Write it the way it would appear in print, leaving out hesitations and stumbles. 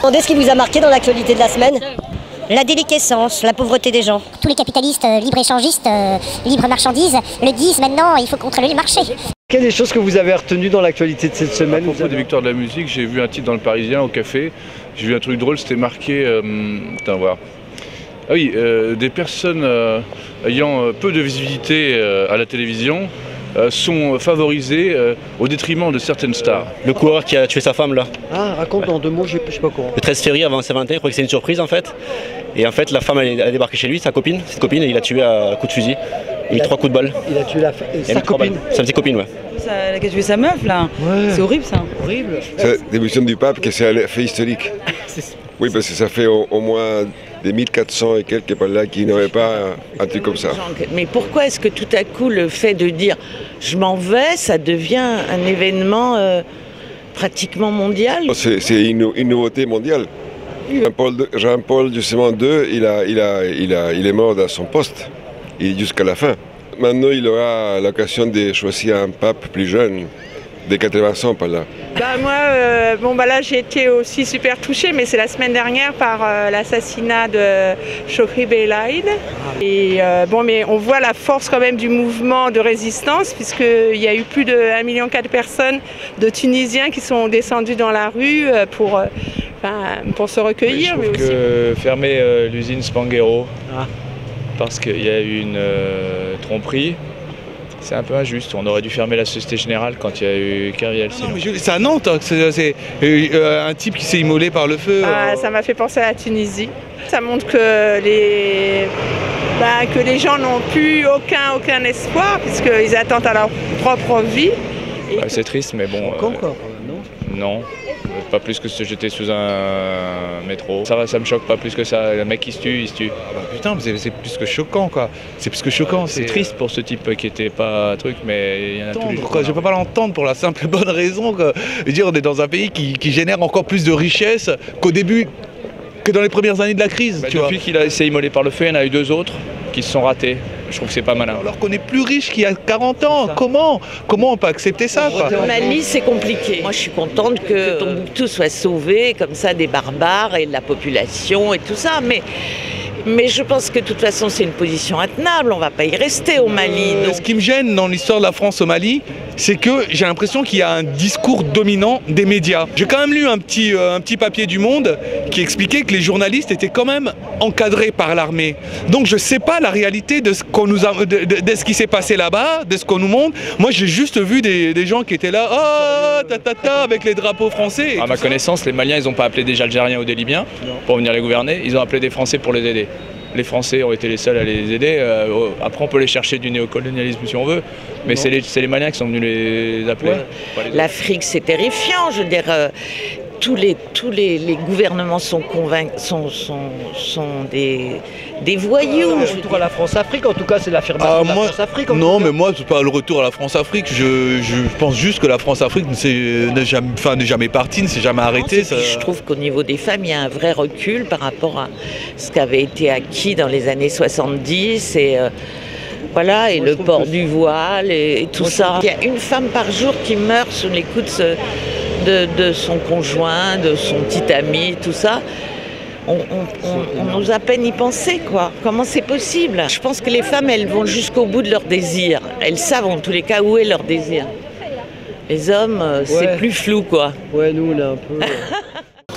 Demandez ce qui vous a marqué dans l'actualité de la semaine. La déliquescence, la pauvreté des gens. Tous les capitalistes libre-échangistes, libre-marchandises le disent maintenant, il faut contrôler le marché. Quelles sont les choses que vous avez retenues dans l'actualité de cette semaine? À propos des victoires de la musique, j'ai vu un titre dans le Parisien au café. J'ai vu un truc drôle, c'était marqué. Putain, voir. Ah oui, des personnes ayant peu de visibilité à la télévision sont favorisées au détriment de certaines stars. Le coureur qui a tué sa femme là. Ah, raconte en 2 mots, je suis pas au courant. Le 13 février avant sa 21, je crois que c'est une surprise en fait. Et en fait la femme elle a débarqué chez lui, sa copine, cette copine, et il l'a tué à coup de fusil. Il a mis 3 coups de balle. Il a tué sa copine. Sa petite copine, ouais. Elle a tué sa meuf là. Ouais. C'est horrible ça. Horrible. C'est la démission du pape, que c'est un fait historique. Oui, parce que ça fait au moins des 1400 et quelques par là qui n'auraient pas un truc comme ça. Mais pourquoi est-ce que tout à coup le fait de dire je m'en vais, ça devient un événement pratiquement mondial? C'est une nouveauté mondiale. Jean-Paul justement II, il est mort dans son poste jusqu'à la fin. Maintenant, il aura l'occasion de choisir un pape plus jeune, de 80 ans par là. Moi, là j'ai été aussi super touchée, mais c'est la semaine dernière par l'assassinat de Chokri Belaïd. Et mais on voit la force quand même du mouvement de résistance, puisqu'il y a eu plus de 1,4 million de personnes, de Tunisiens qui sont descendus dans la rue pour se recueillir. Oui, je trouve que fermer l'usine Spanghero, parce qu'il y a eu une tromperie, c'est un peu injuste. On aurait dû fermer la Société Générale quand il y a eu Kerviel. C'est à Nantes, c'est un type qui s'est immolé par le feu. Ça m'a fait penser à la Tunisie. Ça montre que les gens n'ont plus aucun espoir, puisqu'ils attendent à leur propre vie. C'est triste, mais bon. Encore, non, pas plus que se jeter sous un métro. Ça me choque pas plus que ça. Le mec qui se tue, il se tue. Putain, c'est plus que choquant quoi. C'est plus que choquant. C'est triste pour ce type qui était pas un truc, mais il y en a tous les jours. Je peux pas l'entendre pour la simple et bonne raison que, on est dans un pays qui génère encore plus de richesses qu'au début, que dans les premières années de la crise. Depuis qu'il a essayé immolé par le feu, il y en a eu 2 autres qui se sont ratés. Je trouve que c'est pas malin. Alors qu'on est plus riche qu'il y a 40 ans, comment on peut accepter ça quoi? Au Mali, c'est compliqué. Moi, je suis contente que Tombouctou soit sauvé comme ça des barbares et de la population et tout ça, mais je pense que de toute façon, c'est une position intenable. On ne va pas y rester au Mali. Ce qui me gêne dans l'histoire de la France au Mali, c'est que j'ai l'impression qu'il y a un discours dominant des médias. J'ai quand même lu un petit papier du Monde qui expliquait que les journalistes étaient quand même encadrés par l'armée. Donc je ne sais pas la réalité de ce qui s'est passé là-bas, de ce qu'on nous montre. Moi, j'ai juste vu des gens qui étaient là, avec les drapeaux français. À ma connaissance, les Maliens, ils n'ont pas appelé des Algériens ou des Libyens pour venir les gouverner. Ils ont appelé des Français pour les aider. Les Français ont été les seuls à les aider. Après, on peut les chercher du néocolonialisme si on veut, mais c'est les Maliens qui sont venus les appeler. Ouais. L'Afrique, c'est terrifiant. Je veux dire, tous les gouvernements sont des voyous. Le retour à la France-Afrique, en tout cas, c'est l'affirmation de la France-Afrique. Non, mais moi, c'est pas le retour à la France-Afrique. Je pense juste que la France-Afrique n'est jamais partie, ne s'est jamais arrêtée. Je trouve qu'au niveau des femmes, il y a un vrai recul par rapport à ce qui avait été acquis dans les années 70 et le port du voile et tout ça. Il y a une femme par jour qui meurt sous les coups de son conjoint, de son petit ami, tout ça. On n'ose à peine y penser, quoi. Comment c'est possible? Je pense que les femmes, elles vont jusqu'au bout de leur désir. Elles savent en tous les cas où est leur désir. Les hommes, c'est plus flou, quoi. Ouais, nous, on est un peu...